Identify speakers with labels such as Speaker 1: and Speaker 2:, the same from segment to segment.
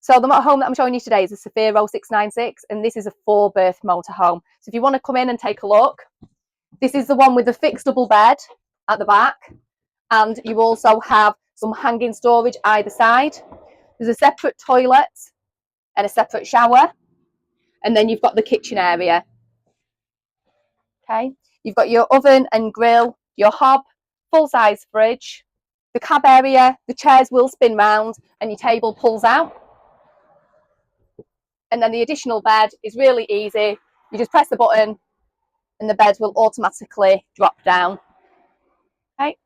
Speaker 1: So the motorhome that I'm showing you today is a Zefiro 696, and this is a 4-berth motorhome. So if you want to come in and take a look, this is the one with the fixed double bed at the back, and you also have some hanging storage either side. There's a separate toilet and a separate shower, and then you've got the kitchen area. Okay, you've got your oven and grill, your hob, full-size fridge, the cab area, the chairs will spin round and your table pulls out. And then the additional bed is really easy. You just press the button and the bed will automatically drop down. Okay.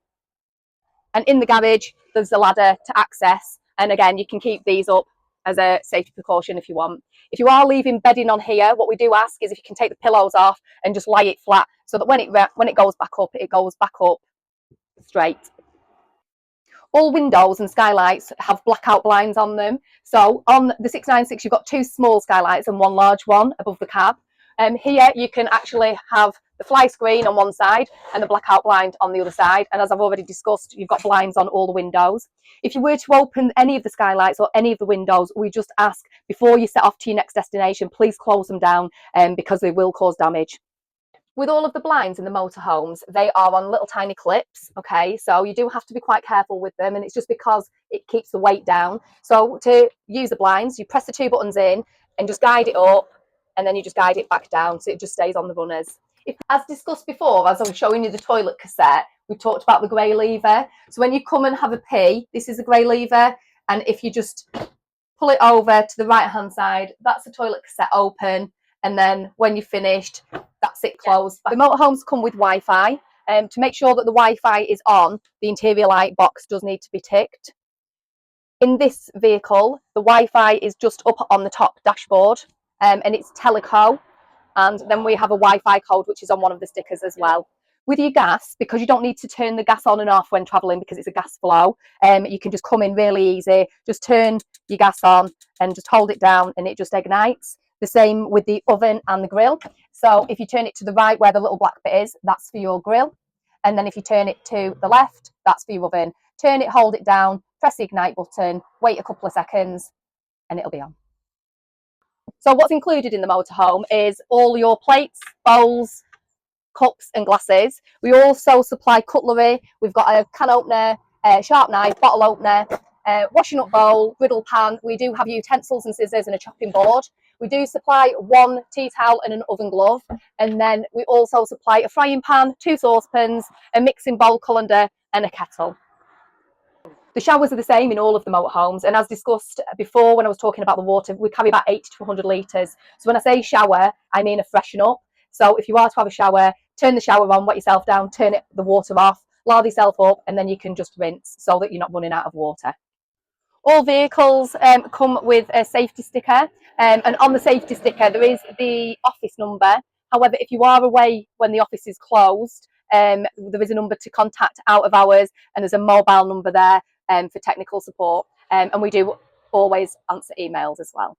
Speaker 1: And in the garage, there's a ladder to access. And again, you can keep these up as a safety precaution if you want. If you are leaving bedding on here, what we do ask is if you can take the pillows off and just lie it flat so that when it goes back up, it goes back up straight. All windows and skylights have blackout blinds on them. So on the 696, you've got 2 small skylights and 1 large one above the cab. Here you can actually have the fly screen on one side and the blackout blind on the other side. And as I've already discussed, you've got blinds on all the windows. If you were to open any of the skylights or any of the windows, we just ask before you set off to your next destination, please close them down because they will cause damage. With all of the blinds in the motorhomes, they are on little tiny clips, okay? So you do have to be quite careful with them, and it's just because it keeps the weight down. So to use the blinds, you press the 2 buttons in and just guide it up, and then you just guide it back down so it just stays on the runners. As discussed before, as I was showing you the toilet cassette, we talked about the grey lever. So when you come and have a pee, this is the grey lever, and if you just pull it over to the right-hand side, that's the toilet cassette open, and then when you're finished, that's it closed. The motorhomes come with Wi-Fi. To make sure that the Wi-Fi is on, the interior light box does need to be ticked. In this vehicle, the Wi-Fi is just up on the top dashboard, and it's Teleco. And then we have a Wi-Fi code, which is on one of the stickers as well. With your gas, because you don't need to turn the gas on and off when travelling because it's a gas flow, you can just come in really easy, just turn your gas on and just hold it down and it just ignites. The same with the oven and the grill. So if you turn it to the right where the little black bit is, that's for your grill. And then if you turn it to the left, that's for your oven. Turn it, hold it down, press the ignite button, wait a couple of seconds, and it'll be on. So what's included in the motorhome is all your plates, bowls, cups and glasses. We also supply cutlery. We've got a can opener, a sharp knife, bottle opener, washing up bowl, griddle pan. We do have utensils and scissors and a chopping board. We do supply 1 tea towel and an oven glove. And then we also supply a frying pan, 2 saucepans, a mixing bowl colander and a kettle. The showers are the same in all of the motorhomes, and as discussed before when I was talking about the water, we carry about 80 to 100 litres. So when I say shower, I mean a freshen up. So if you are to have a shower, turn the shower on, wet yourself down, turn the water off, lather yourself up, and then you can just rinse so that you're not running out of water. All vehicles come with a safety sticker, and on the safety sticker there is the office number. However, if you are away when the office is closed, there is a number to contact out of hours, and there's a mobile number there for technical support, and we do always answer emails as well.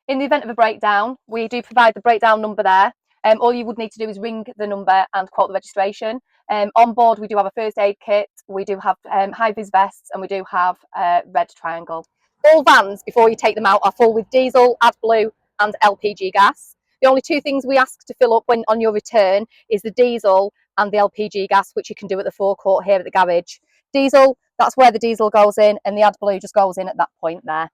Speaker 1: In the event of a breakdown, we do provide the breakdown number there. All you would need to do is ring the number and quote the registration. On board, we do have a first aid kit, we do have high-vis vests, and we do have a red triangle. All vans, before you take them out, are full with diesel, AdBlue and LPG gas. The only 2 things we ask to fill up when on your return is the diesel and the LPG gas, which you can do at the forecourt here at the garage. Diesel, that's where the diesel goes in, and the AdBlue just goes in at that point there.